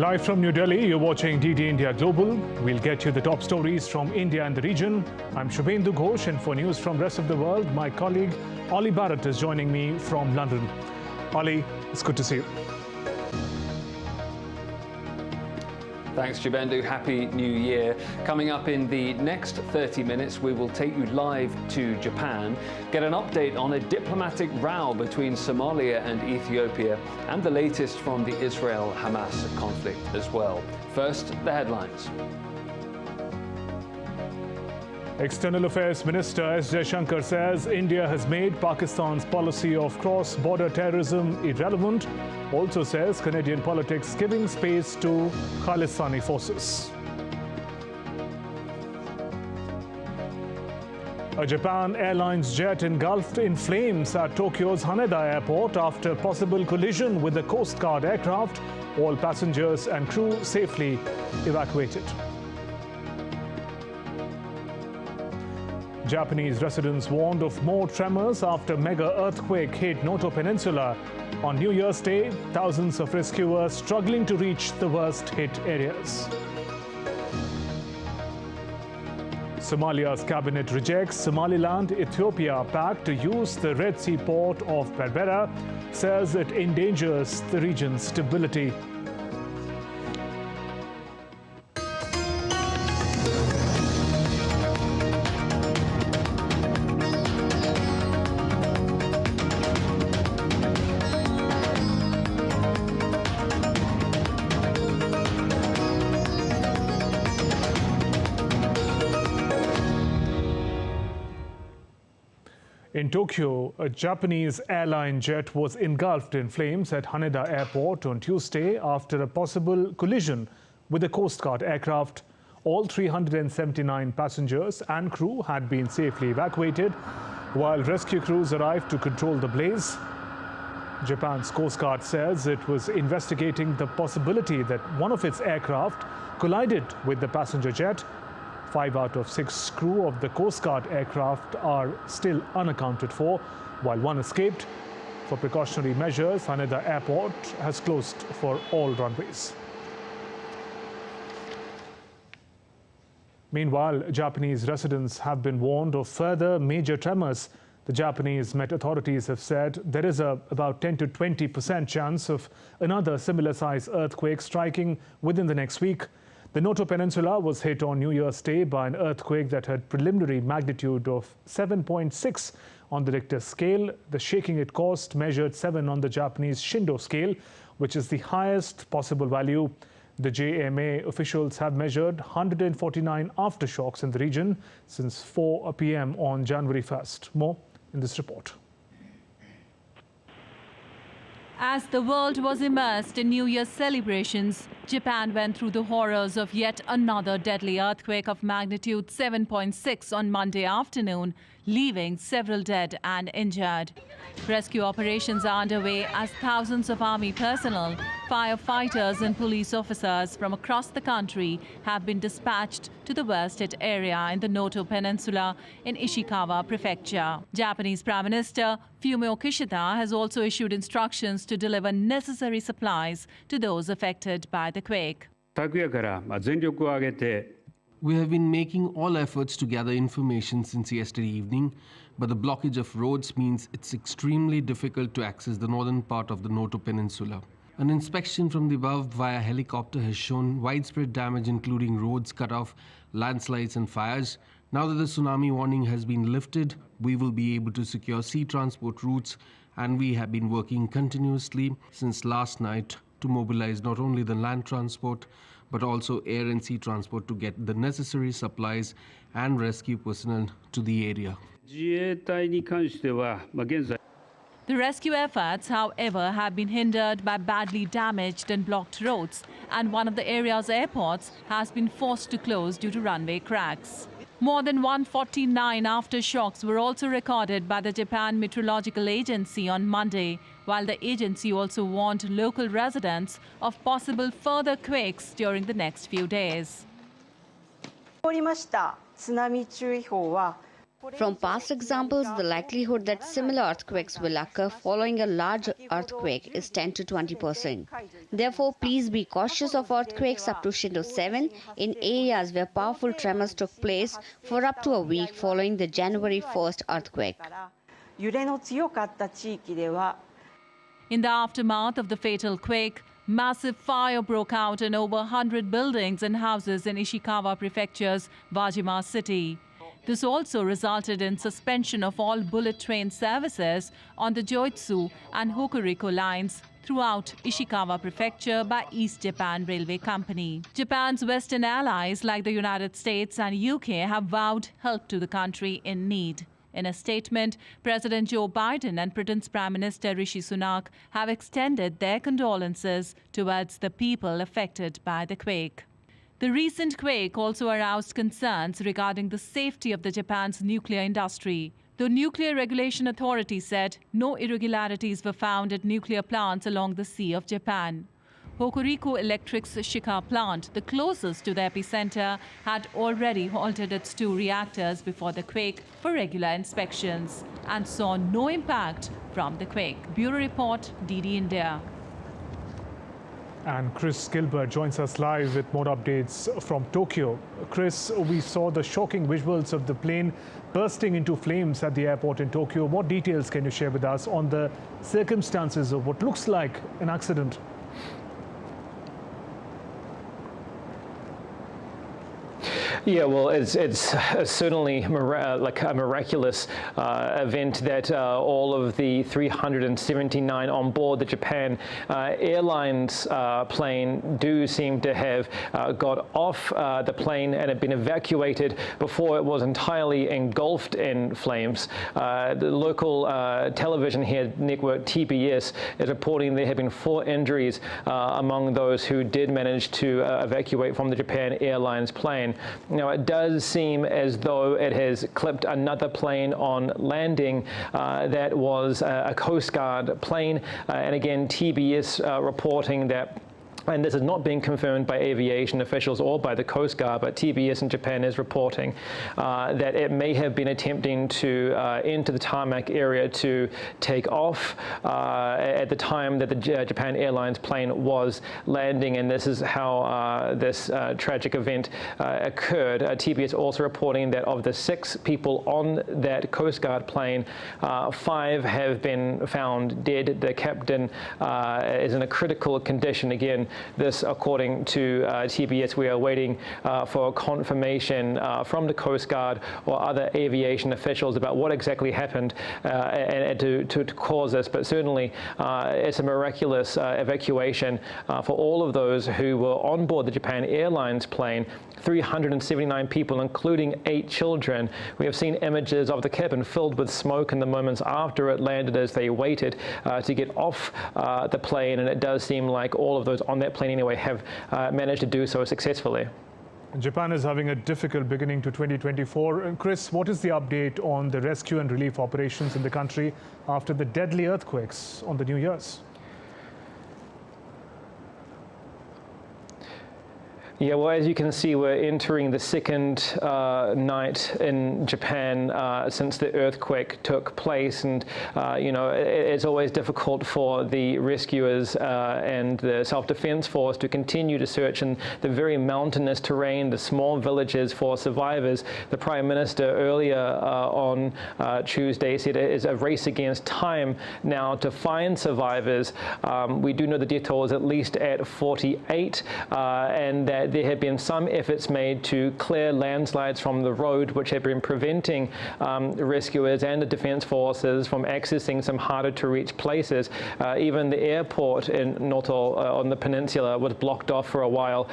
Live from New Delhi, you're watching DD India Global. We'll get you the top stories from India and the region. I'm Shubhendu Ghosh, and for news from the rest of the world, my colleague Ollie Barrett is joining me from London. Ollie, it's good to see you. Thanks, Shubhendu. Happy New Year. Coming up in the next 30 minutes, we will take you live to Japan, get an update on a diplomatic row between Somalia and Ethiopia, and the latest from the Israel-Hamas conflict as well. First, the headlines. External Affairs Minister S. Jaishankar says India has made Pakistan's policy of cross-border terrorism irrelevant. Also says Canadian politics giving space to Khalistani forces. A Japan Airlines jet engulfed in flames at Tokyo's Haneda airport after possible collision with the Coast Guard aircraft. All passengers and crew safely evacuated. Japanese residents warned of more tremors after mega earthquake hit Noto Peninsula. On New Year's Day, thousands of rescuers struggling to reach the worst hit areas. Somalia's cabinet rejects Somaliland-Ethiopia pact to use the Red Sea port of Berbera, says it endangers the region's stability. In Tokyo, a Japanese airline jet was engulfed in flames at Haneda Airport on Tuesday after a possible collision with a Coast Guard aircraft. All 379 passengers and crew had been safely evacuated, while rescue crews arrived to control the blaze. Japan's Coast Guard says it was investigating the possibility that one of its aircraft collided with the passenger jet. 5 out of 6 crew of the Coast Guard aircraft are still unaccounted for, while one escaped. For precautionary measures, Haneda Airport has closed for all runways. Meanwhile, Japanese residents have been warned of further major tremors. The Japanese Met authorities have said there is about 10 to 20% chance of another similar-sized earthquake striking within the next week. The Noto Peninsula was hit on New Year's Day by an earthquake that had preliminary magnitude of 7.6 on the Richter scale. The shaking it caused measured 7 on the Japanese Shindo scale, which is the highest possible value. The JMA officials have measured 149 aftershocks in the region since 4 p.m. on January 1st. More in this report. As the world was immersed in New Year's celebrations, Japan went through the horrors of yet another deadly earthquake of magnitude 7.6 on Monday afternoon, leaving several dead and injured. Rescue operations are underway as thousands of army personnel, firefighters and police officers from across the country have been dispatched to the worst hit area in the Noto Peninsula in Ishikawa Prefecture. Japanese Prime Minister Fumio Kishida has also issued instructions to deliver necessary supplies to those affected by the quake. We have been making all efforts to gather information since yesterday evening, but the blockage of roads means it's extremely difficult to access the northern part of the Noto Peninsula. An inspection from the above via helicopter has shown widespread damage, including roads cut off, landslides and fires. Now that the tsunami warning has been lifted, we will be able to secure sea transport routes, and we have been working continuously since last night to mobilize not only the land transport, but also air and sea transport to get the necessary supplies and rescue personnel to the area. The rescue efforts, however, have been hindered by badly damaged and blocked roads, and one of the area's airports has been forced to close due to runway cracks. More than 149 aftershocks were also recorded by the Japan Meteorological Agency on Monday, while the agency also warned local residents of possible further quakes during the next few days. From past examples, the likelihood that similar earthquakes will occur following a large earthquake is 10 to 20%. Therefore, please be cautious of earthquakes up to Shindo 7 in areas where powerful tremors took place for up to a week following the January 1st earthquake. In the aftermath of the fatal quake, massive fire broke out in over 100 buildings and houses in Ishikawa Prefecture's Wajima city. This also resulted in suspension of all bullet train services on the Joitsu and Hokuriku lines throughout Ishikawa Prefecture by East Japan Railway Company. Japan's Western allies like the United States and UK have vowed help to the country in need. In a statement, President Joe Biden and Britain's Prime Minister Rishi Sunak have extended their condolences towards the people affected by the quake. The recent quake also aroused concerns regarding the safety of Japan's nuclear industry. The Nuclear Regulation Authority said no irregularities were found at nuclear plants along the Sea of Japan. Hokuriku Electric's Shika plant, the closest to the epicenter, had already halted its 2 reactors before the quake for regular inspections and saw no impact from the quake. Bureau Report, DD India. And Chris Gilbert joins us live with more updates from Tokyo. Chris, we saw the shocking visuals of the plane bursting into flames at the airport in Tokyo. What details can you share with us on the circumstances of what looks like an accident? Yeah, well, it's certainly like a miraculous event that all of the 379 on board the Japan Airlines plane do seem to have got off the plane and had been evacuated before it was entirely engulfed in flames. The local television here, network TBS, is reporting there have been 4 injuries among those who did manage to evacuate from the Japan Airlines plane. Now, it does seem as though it has clipped another plane on landing that was a Coast Guard plane. And again, TBS reporting that, and this is not being confirmed by aviation officials or by the Coast Guard, but TBS in Japan is reporting that it may have been attempting to enter the tarmac area to take off at the time that the Japan Airlines plane was landing, and this is how this tragic event occurred. TBS also reporting that of the 6 people on that Coast Guard plane, 5 have been found dead. The captain is in a critical condition. Again, this, according to TBS, we are waiting for confirmation from the Coast Guard or other aviation officials about what exactly happened and to cause this. But certainly, it's a miraculous evacuation for all of those who were on board the Japan Airlines plane. 379 people, including 8 children. We have seen images of the cabin filled with smoke in the moments after it landed as they waited to get off the plane, and it does seem like all of those on that plane anyway have managed to do so successfully. Japan is having a difficult beginning to 2024. And Chris, what is the update on the rescue and relief operations in the country after the deadly earthquakes on the New Year's? Yeah, well, as you can see, we're entering the 2nd night in Japan since the earthquake took place. And, you know, it's always difficult for the rescuers and the self-defense force to continue to search in the very mountainous terrain, the small villages for survivors. The Prime Minister earlier on Tuesday said it is a race against time now to find survivors. We do know the death toll is at least at 48, and that there have been some efforts made to clear landslides from the road, which have been preventing rescuers and the defense forces from accessing some harder to reach places. Even the airport in Noto on the peninsula was blocked off for a while,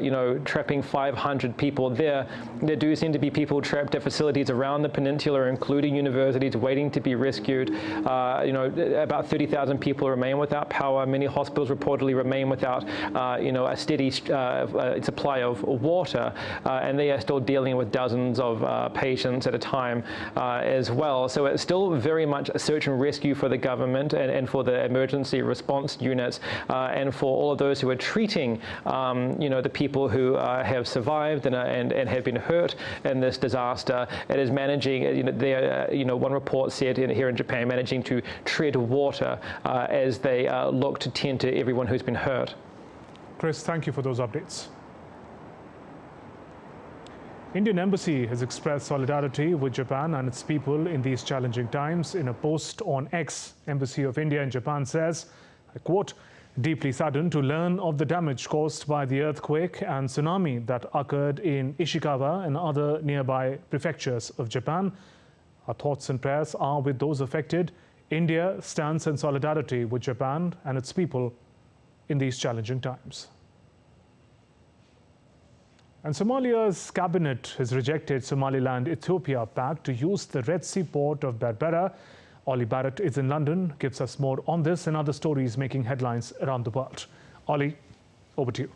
you know, trapping 500 people there. There do seem to be people trapped at facilities around the peninsula, including universities, waiting to be rescued. You know, about 30,000 people remain without power. Many hospitals reportedly remain without, you know, a steady supply of water, and they are still dealing with dozens of patients at a time as well. So it's still very much a search and rescue for the government and for the emergency response units, and for all of those who are treating, the people who have survived and have been hurt in this disaster. It is managing, one report said here in Japan, managing to tread water as they look to tend to everyone who's been hurt. Chris, thank you for those updates. Indian Embassy has expressed solidarity with Japan and its people in these challenging times. In a post on X, Embassy of India in Japan says, I quote, deeply saddened to learn of the damage caused by the earthquake and tsunami that occurred in Ishikawa and other nearby prefectures of Japan. Our thoughts and prayers are with those affected. India stands in solidarity with Japan and its people in these challenging times. And Somalia's cabinet has rejected Somaliland-Ethiopia pact to use the Red Sea port of Berbera. Ollie Barrett is in London, gives us more on this and other stories making headlines around the world. Ollie, over to you.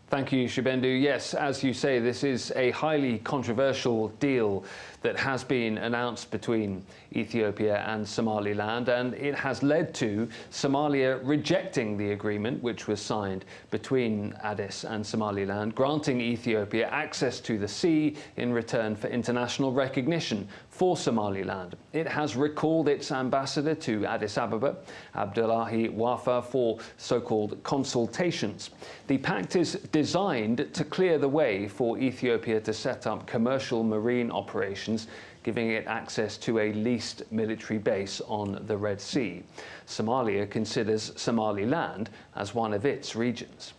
Thank you, Shibendu. Yes, as you say, this is a highly controversial deal that has been announced between Ethiopia and Somaliland, and it has led to Somalia rejecting the agreement which was signed between Addis and Somaliland, granting Ethiopia access to the sea in return for international recognition for Somaliland. It has recalled its ambassador to Addis Ababa, Abdullahi Wafa, for so-called consultations. The pact is designed to clear the way for Ethiopia to set up commercial marine operations, giving it access to a leased military base on the Red Sea. Somalia considers Somaliland as one of its regions.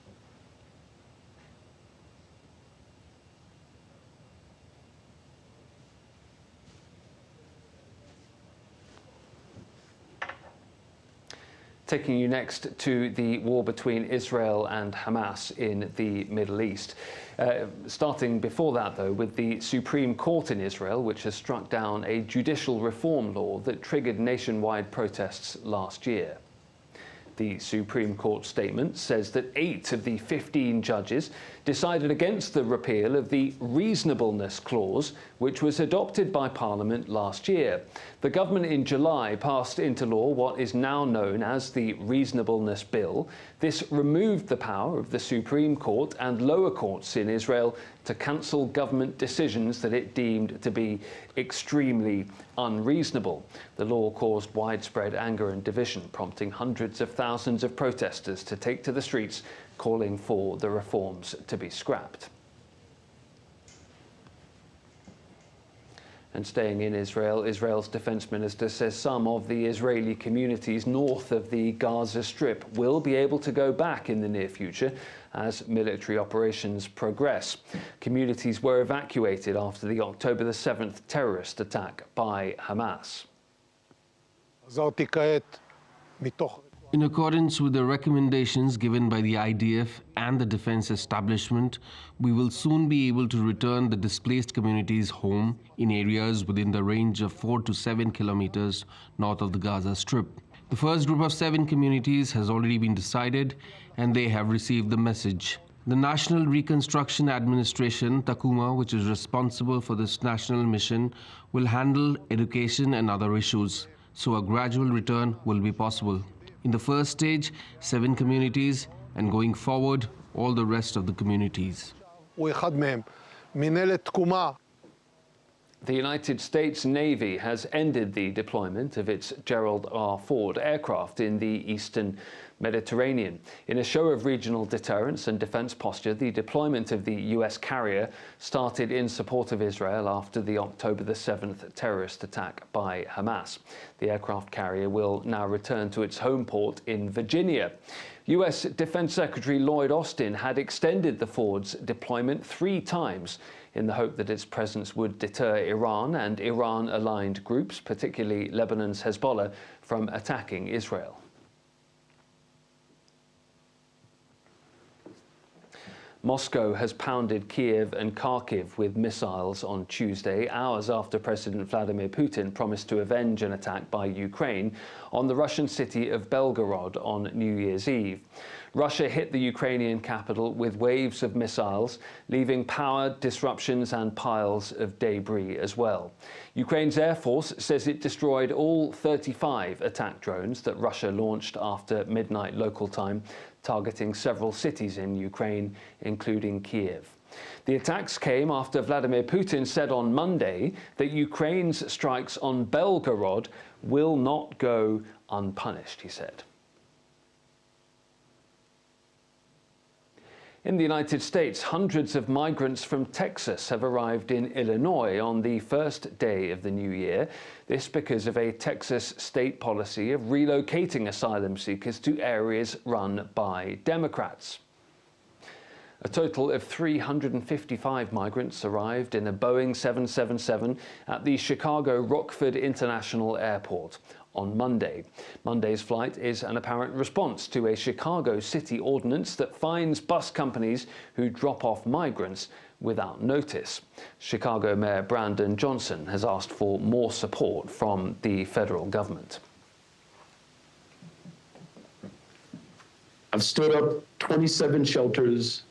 Taking you next to the war between Israel and Hamas in the Middle East. Starting before that, though, with the Supreme Court in Israel, which has struck down a judicial reform law that triggered nationwide protests last year. The Supreme Court statement says that 8 of the 15 judges decided against the repeal of the reasonableness clause, which was adopted by Parliament last year. The government in July passed into law what is now known as the Reasonableness Bill. This removed the power of the Supreme Court and lower courts in Israel to cancel government decisions that it deemed to be extremely unreasonable. The law caused widespread anger and division, prompting hundreds of thousands of protesters to take to the streets, calling for the reforms to be scrapped. And staying in Israel, Israel's defense minister says some of the Israeli communities north of the Gaza Strip will be able to go back in the near future as military operations progress. Communities were evacuated after the October the 7th terrorist attack by Hamas. In accordance with the recommendations given by the IDF and the defense establishment, we will soon be able to return the displaced communities home in areas within the range of 4 to 7 kilometers north of the Gaza Strip. The first group of 7 communities has already been decided, and they have received the message. The National Reconstruction Administration, Takuma, which is responsible for this national mission, will handle education and other issues, so a gradual return will be possible. In the first stage, 7 communities, and going forward, all the rest of the communities. The United States Navy has ended the deployment of its Gerald R. Ford aircraft in the eastern Mediterranean. In a show of regional deterrence and defense posture, the deployment of the US carrier started in support of Israel after the October the 7th terrorist attack by Hamas. The aircraft carrier will now return to its home port in Virginia. US Defense Secretary Lloyd Austin had extended the Ford's deployment 3 times in the hope that its presence would deter Iran and Iran-aligned groups, particularly Lebanon's Hezbollah, from attacking Israel. Moscow has pounded Kiev and Kharkiv with missiles on Tuesday, hours after President Vladimir Putin promised to avenge an attack by Ukraine on the Russian city of Belgorod on New Year's Eve. Russia hit the Ukrainian capital with waves of missiles, leaving power disruptions and piles of debris as well. Ukraine's Air Force says it destroyed all 35 attack drones that Russia launched after midnight local time, targeting several cities in Ukraine, including Kiev. The attacks came after Vladimir Putin said on Monday that Ukraine's strikes on Belgorod will not go unpunished, he said. In the United States, hundreds of migrants from Texas have arrived in Illinois on the first day of the new year. This because of a Texas state policy of relocating asylum seekers to areas run by Democrats. A total of 355 migrants arrived in a Boeing 777 at the Chicago Rockford International Airport on Monday. Monday's flight is an apparent response to a Chicago city ordinance that fines bus companies who drop off migrants without notice. Chicago Mayor Brandon Johnson has asked for more support from the federal government. I've stood up 27 shelters.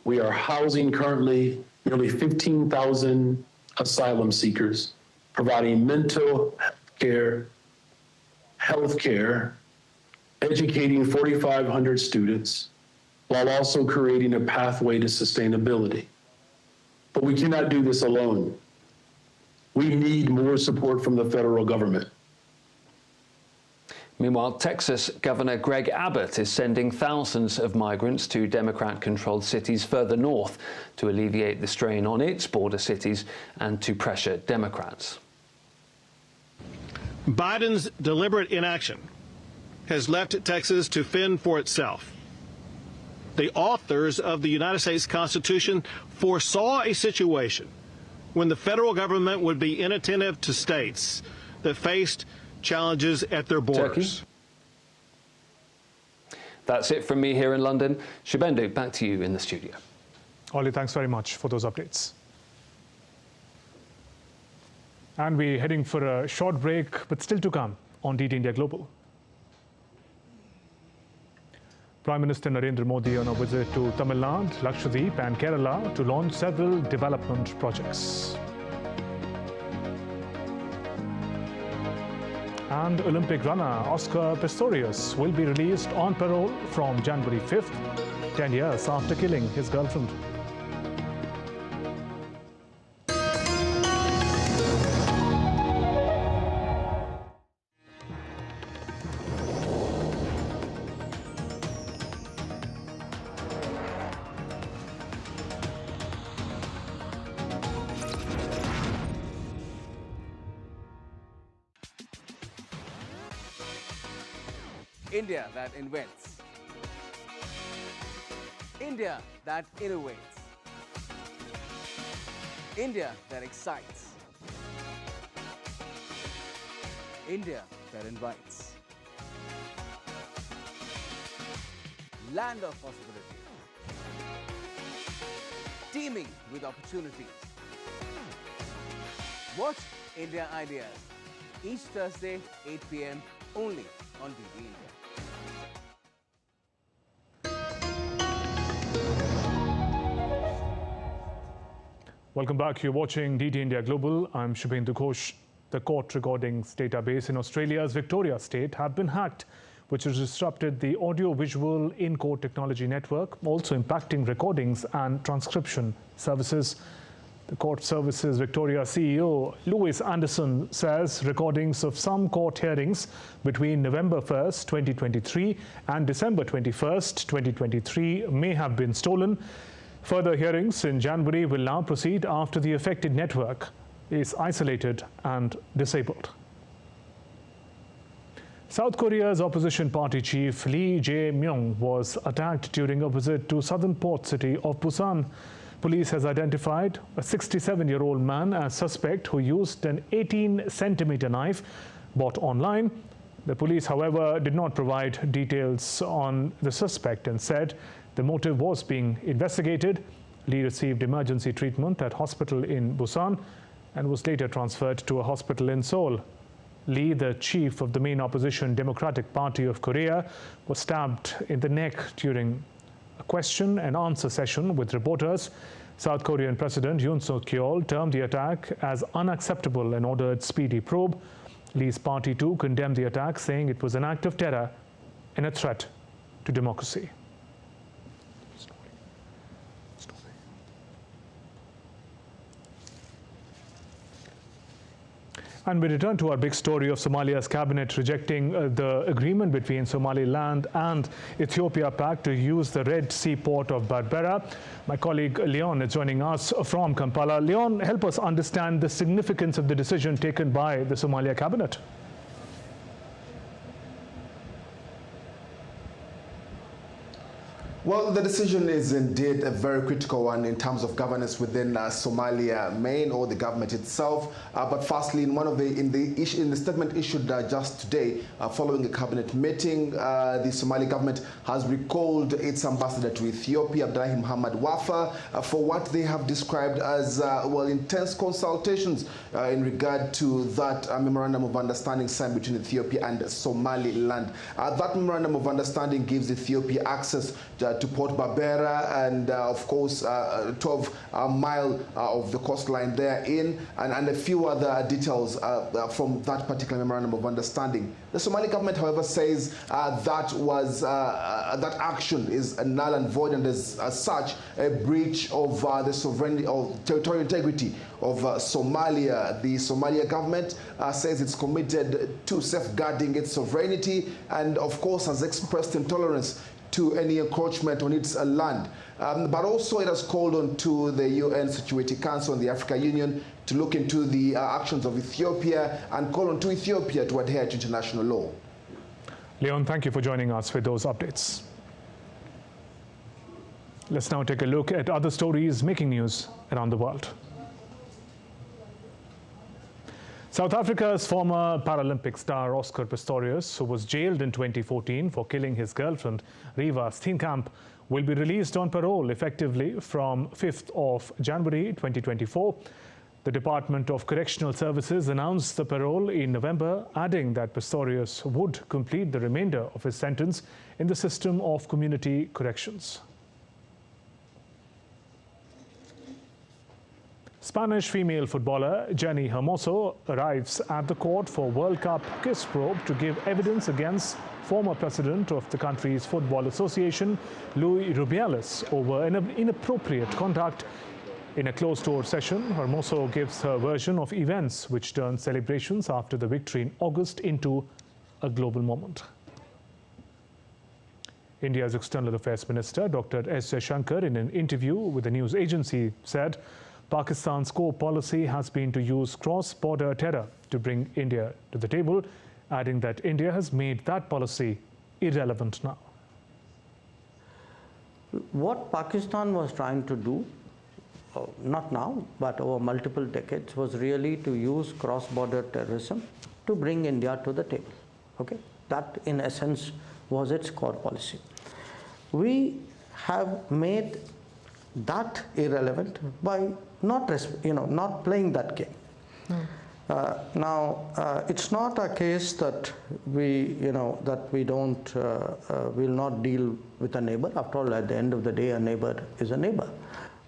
We are housing currently nearly 15,000 asylum seekers, providing mental care, health care, educating 4,500 students, while also creating a pathway to sustainability. But we cannot do this alone. We need more support from the federal government. Meanwhile, Texas Governor Greg Abbott is sending thousands of migrants to Democrat-controlled cities further north to alleviate the strain on its border cities and to pressure Democrats. Biden's deliberate inaction has left Texas to fend for itself. The authors of the United States Constitution foresaw a situation when the federal government would be inattentive to states that faced challenges at their borders. Turkey. That's it from me here in London. Shubendu, back to you in the studio. Ollie, thanks very much for those updates. And we're heading for a short break, but still to come on DT India Global. Prime Minister Narendra Modi on a visit to Tamil Nadu, Lakshadweep and Kerala to launch several development projects. And Olympic runner Oscar Pistorius will be released on parole from January 5th, 10 years after killing his girlfriend. India that invents. India that innovates. India that excites. India that invites. Land of possibility. Teeming with opportunities. Watch India Ideas each Thursday, 8 p.m. only on DT India. Welcome back. You're watching DT India Global. I'm Shubhendu Ghosh. The court recordings database in Australia's Victoria state have been hacked, which has disrupted the audio-visual in-court technology network, also impacting recordings and transcription services. The Court Services Victoria CEO Louis Anderson says recordings of some court hearings between November 1st, 2023 and December 21st, 2023 may have been stolen. Further hearings in January will now proceed after the affected network is isolated and disabled. South Korea's opposition party chief Lee Jae-myung was attacked during a visit to southern port city of Busan. Police has identified a 67-year-old man as suspect who used an 18-centimeter knife bought online. The police, however, did not provide details on the suspect and said The motive was being investigated. Lee received emergency treatment at hospital in Busan and was later transferred to a hospital in Seoul. Lee, the chief of the main opposition Democratic Party of Korea, was stabbed in the neck during a question and answer session with reporters. South Korean President Yoon Suk-yeol termed the attack as unacceptable and ordered speedy probe. Lee's party too condemned the attack, saying it was an act of terror and a threat to democracy. And we return to our big story of Somalia's cabinet rejecting the agreement between Somaliland and Ethiopia pact to use the Red Sea port of Berbera. My colleague Leon is joining us from Kampala. Leon, help us understand the significance of the decision taken by the Somalia cabinet. Well, the decision is indeed a very critical one in terms of governance within Somalia main or the government itself. But firstly, in the statement issued just today, following a cabinet meeting, the Somali government has recalled its ambassador to Ethiopia, Abdullahi Muhammad Wafa, for what they have described as intense consultations in regard to that memorandum of understanding signed between Ethiopia and Somaliland. That memorandum of understanding gives Ethiopia access to Port Berbera and, of course, 12 mile of the coastline therein, and a few other details from that particular memorandum of understanding. The Somali government, however, says that action is null and void, and as such a breach of the sovereignty or territorial integrity of Somalia. The Somalia government says it's committed to safeguarding its sovereignty and, of course, has expressed intolerance to any encroachment on its land. But also it has called on to the UN Security Council and the African Union to look into the actions of Ethiopia and call on to Ethiopia to adhere to international law. Leon, thank you for joining us with those updates. Let's now take a look at other stories making news around the world. South Africa's former Paralympic star Oscar Pistorius, who was jailed in 2014 for killing his girlfriend Riva Steenkamp, will be released on parole effectively from 5th of January 2024. The Department of Correctional Services announced the parole in November, adding that Pistorius would complete the remainder of his sentence in the system of community corrections. Spanish female footballer Jenny Hermoso arrives at the court for World Cup case probe to give evidence against former president of the country's Football Association, Luis Rubiales, over an inappropriate conduct. In a closed-door session, Hermoso gives her version of events which turned celebrations after the victory in August into a global moment. India's External Affairs Minister, Dr. S. Jaishankar, in an interview with a news agency, said Pakistan's core policy has been to use cross-border terror to bring India to the table, adding that India has made that policy irrelevant now. What Pakistan was trying to do, not now, but over multiple decades, was really to use cross-border terrorism to bring India to the table. Okay? That, in essence, was its core policy. We have made that irrelevant by not playing that game. Now, it's not a case that we don't will not deal with a neighbor. After all, at the end of the day, a neighbor is a neighbor.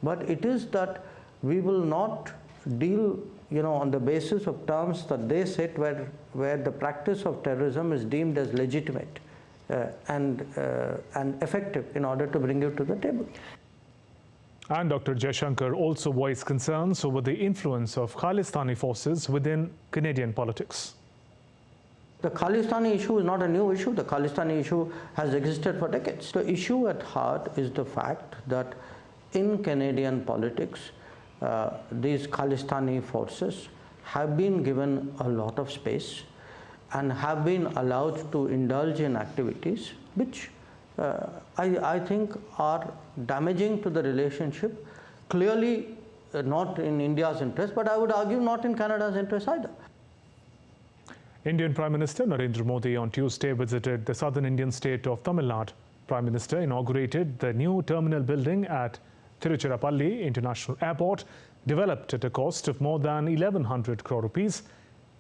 But it is that we will not deal, on the basis of terms that they set where the practice of terrorism is deemed as legitimate and effective in order to bring you to the table. And Dr. Jaishankar also voiced concerns over the influence of Khalistani forces within Canadian politics. The Khalistani issue is not a new issue. The Khalistani issue has existed for decades. The issue at heart is the fact that in Canadian politics, these Khalistani forces have been given a lot of space and have been allowed to indulge in activities which I think are damaging to the relationship, clearly not in India's interest, but I would argue not in Canada's interest either. Indian Prime Minister Narendra Modi on Tuesday visited the southern Indian state of Tamil Nadu Prime Minister inaugurated the new terminal building at Tiruchirappalli International Airport, developed at a cost of more than 1,100 crore rupees.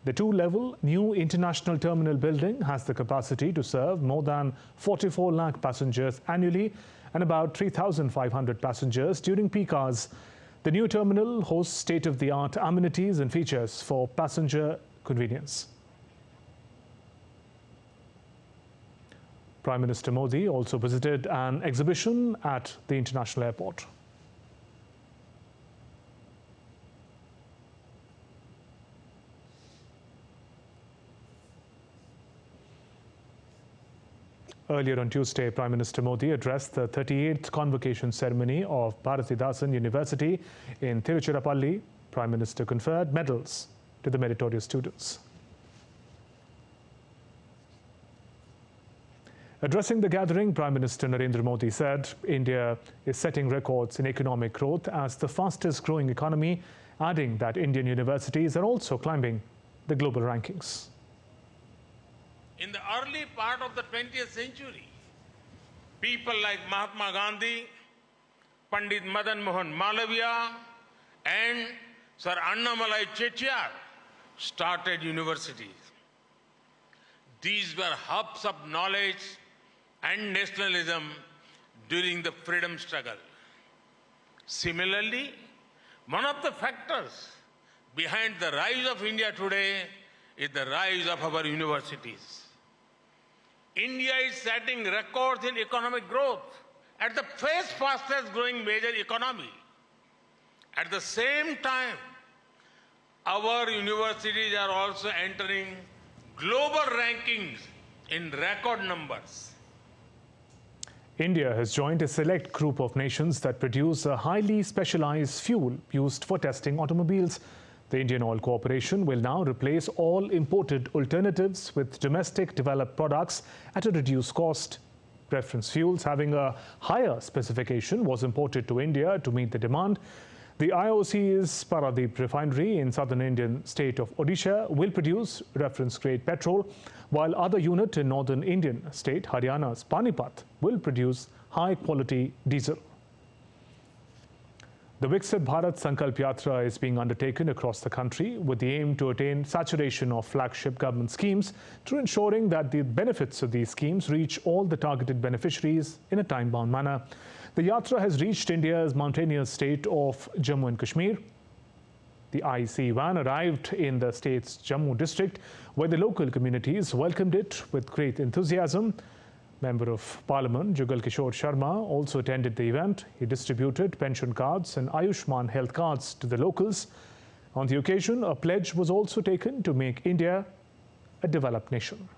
The two-level new international terminal building has the capacity to serve more than 44 lakh passengers annually and about 3,500 passengers during peak hours. The new terminal hosts state-of-the-art amenities and features for passenger convenience. Prime Minister Modi also visited an exhibition at the international airport. Earlier on Tuesday, Prime Minister Modi addressed the 38th convocation ceremony of Bharatidasan University in Tiruchirappalli. Prime Minister conferred medals to the meritorious students. Addressing the gathering, Prime Minister Narendra Modi said India is setting records in economic growth as the fastest growing economy, adding that Indian universities are also climbing the global rankings. In the early part of the 20th century, people like Mahatma Gandhi, Pandit Madan Mohan Malaviya, and Sir Annamalai Chettiar started universities. These were hubs of knowledge and nationalism during the freedom struggle. Similarly, one of the factors behind the rise of India today is the rise of our universities. India is setting records in economic growth at the fastest growing major economy. At the same time, our universities are also entering global rankings in record numbers. India has joined a select group of nations that produce a highly specialized fuel used for testing automobiles. The Indian Oil Corporation will now replace all imported alternatives with domestic developed products at a reduced cost. Preference fuels having a higher specification was imported to India to meet the demand. The IOC's Paradip refinery in southern Indian state of Odisha will produce reference-grade petrol, while other unit in northern Indian state, Haryana's Panipat, will produce high-quality diesel. The Viksit Bharat Sankalp Yatra is being undertaken across the country with the aim to attain saturation of flagship government schemes through ensuring that the benefits of these schemes reach all the targeted beneficiaries in a time-bound manner. The Yatra has reached India's mountainous state of Jammu and Kashmir. The IC van arrived in the state's Jammu district, where the local communities welcomed it with great enthusiasm. Member of Parliament Jugal Kishore Sharma also attended the event. He distributed pension cards and Ayushman health cards to the locals. On the occasion, a pledge was also taken to make India a developed nation.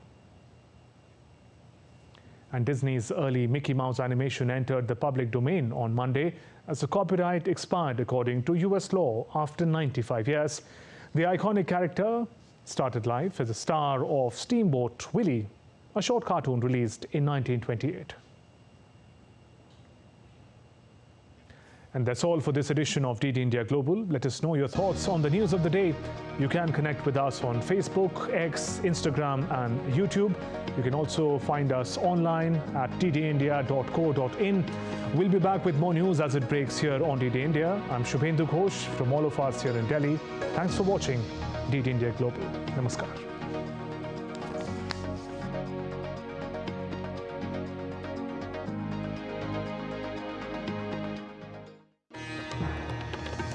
And Disney's early Mickey Mouse animation entered the public domain on Monday as the copyright expired according to US law after 95 years. The iconic character started life as a star of Steamboat Willie, a short cartoon released in 1928. And that's all for this edition of DD India Global. Let us know your thoughts on the news of the day. You can connect with us on Facebook, X, Instagram and YouTube. You can also find us online at ddindia.co.in. We'll be back with more news as it breaks here on DD India. I'm Shubhendu Ghosh from all of us here in Delhi. Thanks for watching DD India Global. Namaskar.